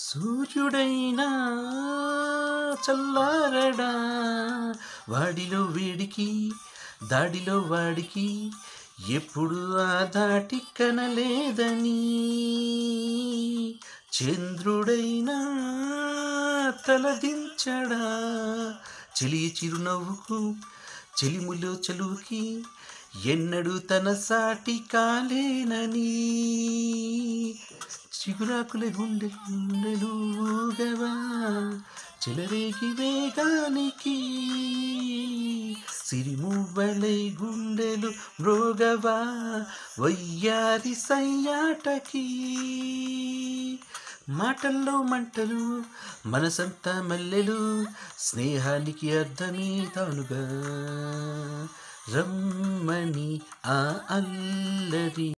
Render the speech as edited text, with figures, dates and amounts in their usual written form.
సూర్యుడైనా చల్లారడా, వాడిలో వేడికి దాడిలో వాడికి ఎప్పుడు ఆ దాటి కనలేదని. చంద్రుడైనా తలదించడా, చెలియ చిరునవ్వుకు చెలిములో చలువుకి ఎన్నడూ తన సాటి కాలేనని. చిగురాకుల గుండెలు ఊగవా, చెలరేగి వేగానికి సిరిమువ్వలై గుండెలు మ్రోగవా, వయ్యారి సయ్యాటకి. మాటల్లో మంటలు మనసంతా మల్లెలు, స్నేహానికి అర్థమే తానుగా రమ్మని ఆ అల్లరి.